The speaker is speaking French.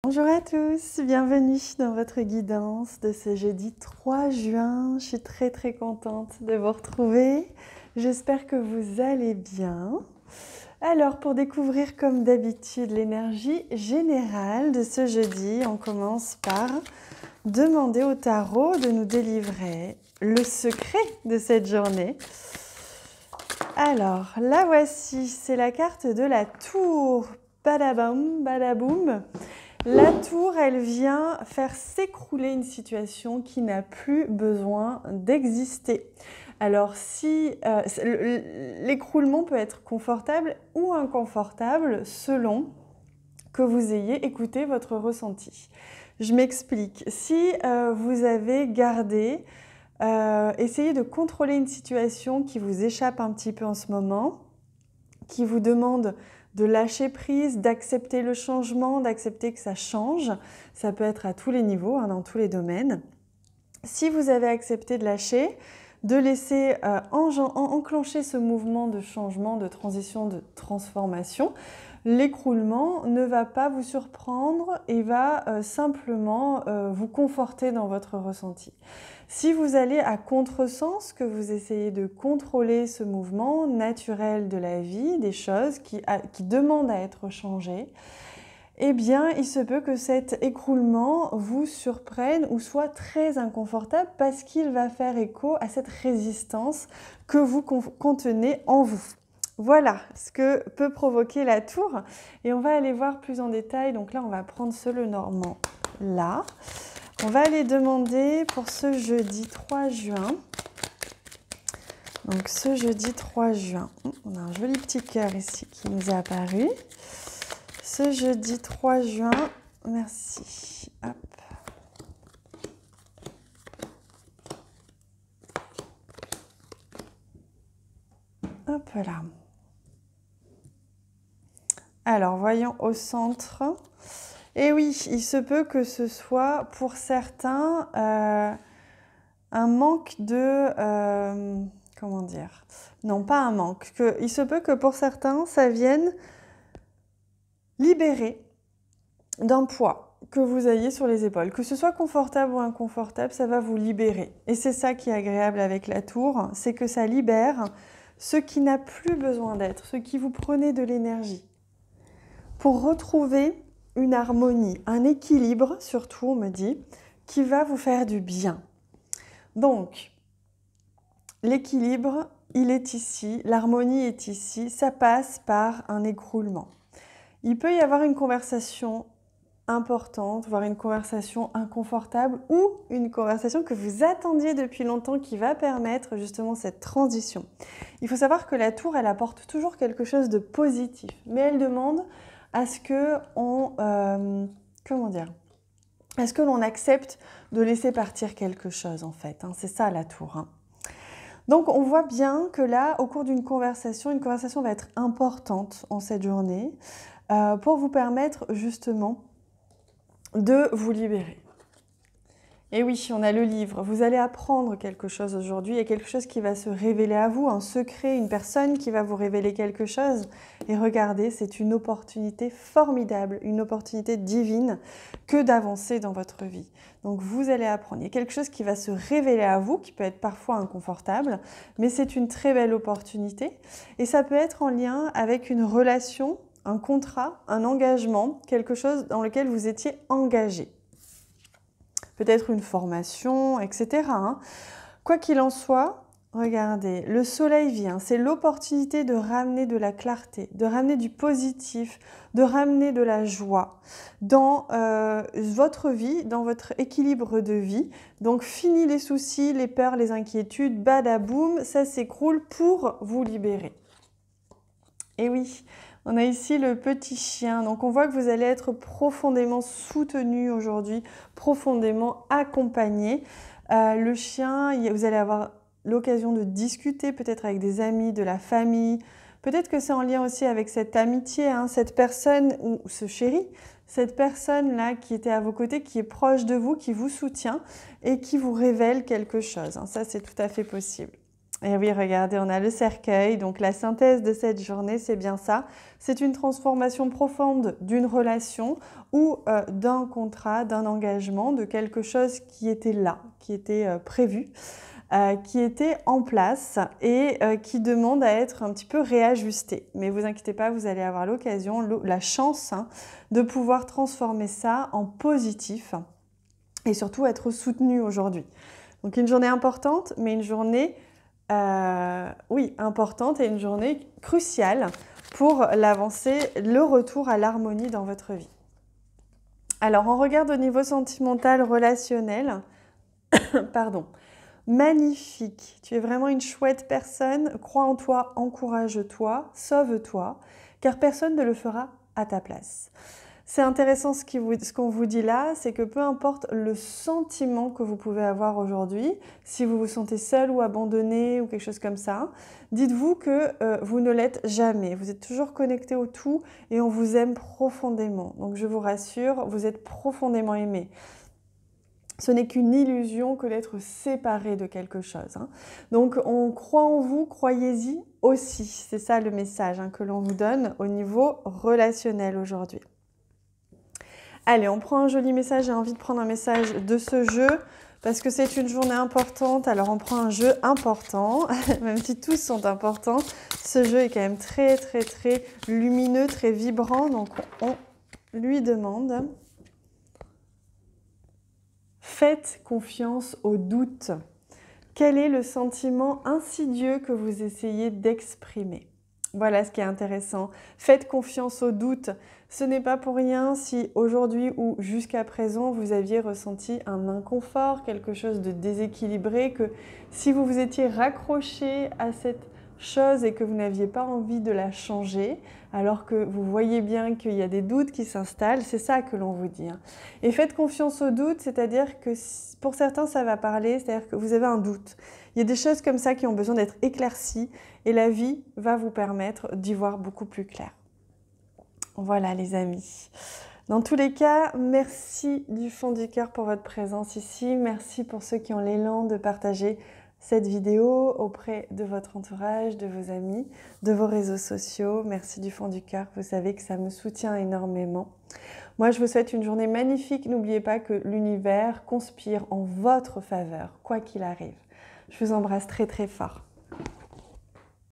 Bonjour à tous, bienvenue dans votre guidance de ce jeudi 3 juin. Je suis très contente de vous retrouver. J'espère que vous allez bien. Alors pour découvrir comme d'habitude l'énergie générale de ce jeudi, on commence par demander au tarot de nous délivrer le secret de cette journée. Alors la voici, c'est la carte de la tour. Badaboum, badaboum. La tour, elle vient faire s'écrouler une situation qui n'a plus besoin d'exister. Alors si l'écroulement peut être confortable ou inconfortable selon que vous ayez écouté votre ressenti. Je m'explique. Si vous avez gardé, essayé de contrôler une situation qui vous échappe un petit peu en ce moment, qui vous demande de lâcher prise, d'accepter le changement, d'accepter que ça change. Ça peut être à tous les niveaux, dans tous les domaines. Si vous avez accepté de lâcher, de laisser enclencher ce mouvement de changement, de transition, de transformation, l'écroulement ne va pas vous surprendre et va simplement vous conforter dans votre ressenti. Si vous allez à contresens, que vous essayez de contrôler ce mouvement naturel de la vie, des choses qui demandent à être changées, eh bien, il se peut que cet écroulement vous surprenne ou soit très inconfortable parce qu'il va faire écho à cette résistance que vous contenez en vous. Voilà ce que peut provoquer la tour. Et on va aller voir plus en détail. Donc là, on va prendre ce Lenormand là. On va aller demander pour ce jeudi 3 juin. Donc ce jeudi 3 juin, on a un joli petit cœur ici qui nous est apparu. Ce jeudi 3 juin, merci. Hop. Hop là. Alors, voyons au centre. Et oui, il se peut que ce soit pour certains un manque de... comment dire? Non, pas un manque. Il se peut que pour certains, ça vienne libérer d'un poids que vous ayez sur les épaules. Que ce soit confortable ou inconfortable, ça va vous libérer. Et c'est ça qui est agréable avec la tour, c'est que ça libère ce qui n'a plus besoin d'être, ce qui vous prenait de l'énergie. Pour retrouver une harmonie, un équilibre, surtout, on me dit, qui va vous faire du bien. Donc, l'équilibre, il est ici, l'harmonie est ici, ça passe par un écroulement. Il peut y avoir une conversation importante, voire une conversation inconfortable ou une conversation que vous attendiez depuis longtemps qui va permettre justement cette transition. Il faut savoir que la tour, elle apporte toujours quelque chose de positif, mais elle demande à ce que est-ce que l'on accepte de laisser partir quelque chose en fait, c'est ça la tour. Donc on voit bien que là, au cours d'une conversation va être importante en cette journée pour vous permettre justement de vous libérer. Et oui, on a le livre. Vous allez apprendre quelque chose aujourd'hui. Il y a quelque chose qui va se révéler à vous, un secret, une personne qui va vous révéler quelque chose. Et regardez, c'est une opportunité formidable, une opportunité divine que d'avancer dans votre vie. Donc vous allez apprendre. Il y a quelque chose qui va se révéler à vous, qui peut être parfois inconfortable, mais c'est une très belle opportunité. Et ça peut être en lien avec une relation, un contrat, un engagement, quelque chose dans lequel vous étiez engagé. Peut-être une formation, etc. Quoi qu'il en soit, regardez, le soleil vient, c'est l'opportunité de ramener de la clarté, de ramener du positif, de ramener de la joie dans votre vie, dans votre équilibre de vie. Donc fini les soucis, les peurs, les inquiétudes, badaboum, ça s'écroule pour vous libérer. Et oui, on a ici le petit chien, donc on voit que vous allez être profondément soutenu aujourd'hui, profondément accompagné. Le chien, vous allez avoir l'occasion de discuter peut-être avec des amis, de la famille. Peut-être que c'est en lien aussi avec cette amitié, cette personne ou ce chéri, cette personne-là qui était à vos côtés, qui est proche de vous, qui vous soutient et qui vous révèle quelque chose. Ça, c'est tout à fait possible. Et oui, regardez, on a le cercueil. Donc la synthèse de cette journée, c'est bien ça. C'est une transformation profonde d'une relation ou d'un contrat, d'un engagement, de quelque chose qui était là, qui était prévu, qui était en place et qui demande à être un petit peu réajusté. Mais vous inquiétez pas, vous allez avoir l'occasion, la chance de pouvoir transformer ça en positif et surtout être soutenu aujourd'hui. Donc une journée importante, mais une journée oui, importante et une journée cruciale pour l'avancée, le retour à l'harmonie dans votre vie. Alors, on regarde au niveau sentimental, relationnel. Pardon. Magnifique. Tu es vraiment une chouette personne. Crois en toi, encourage-toi, sauve-toi, car personne ne le fera à ta place. C'est intéressant ce qu'on vous dit là, c'est que peu importe le sentiment que vous pouvez avoir aujourd'hui, si vous vous sentez seul ou abandonné ou quelque chose comme ça, dites-vous que vous ne l'êtes jamais. Vous êtes toujours connecté au tout et on vous aime profondément. Donc je vous rassure, vous êtes profondément aimé. Ce n'est qu'une illusion que d'être séparé de quelque chose. Donc on croit en vous, croyez-y aussi. C'est ça le message que l'on vous donne au niveau relationnel aujourd'hui. Allez, on prend un joli message. J'ai envie de prendre un message de ce jeu parce que c'est une journée importante. Alors, on prend un jeu important, même si tous sont importants. Ce jeu est quand même très, très, très lumineux, très vibrant. Donc, on lui demande « Faites confiance au doute ». Quel est le sentiment insidieux que vous essayez d'exprimer? Voilà ce qui est intéressant. Faites confiance au doute. Ce n'est pas pour rien si aujourd'hui ou jusqu'à présent vous aviez ressenti un inconfort, quelque chose de déséquilibré, que si vous vous étiez raccroché à cette chose et que vous n'aviez pas envie de la changer, alors que vous voyez bien qu'il y a des doutes qui s'installent, c'est ça que l'on vous dit. Et faites confiance au doute, c'est-à-dire que pour certains ça va parler, c'est-à-dire que vous avez un doute. Il y a des choses comme ça qui ont besoin d'être éclaircies et la vie va vous permettre d'y voir beaucoup plus clair. Voilà les amis. Dans tous les cas, merci du fond du cœur pour votre présence ici. Merci pour ceux qui ont l'élan de partager cette vidéo auprès de votre entourage, de vos amis, de vos réseaux sociaux. Merci du fond du cœur. Vous savez que ça me soutient énormément. Moi, je vous souhaite une journée magnifique. N'oubliez pas que l'univers conspire en votre faveur, quoi qu'il arrive. Je vous embrasse très très fort.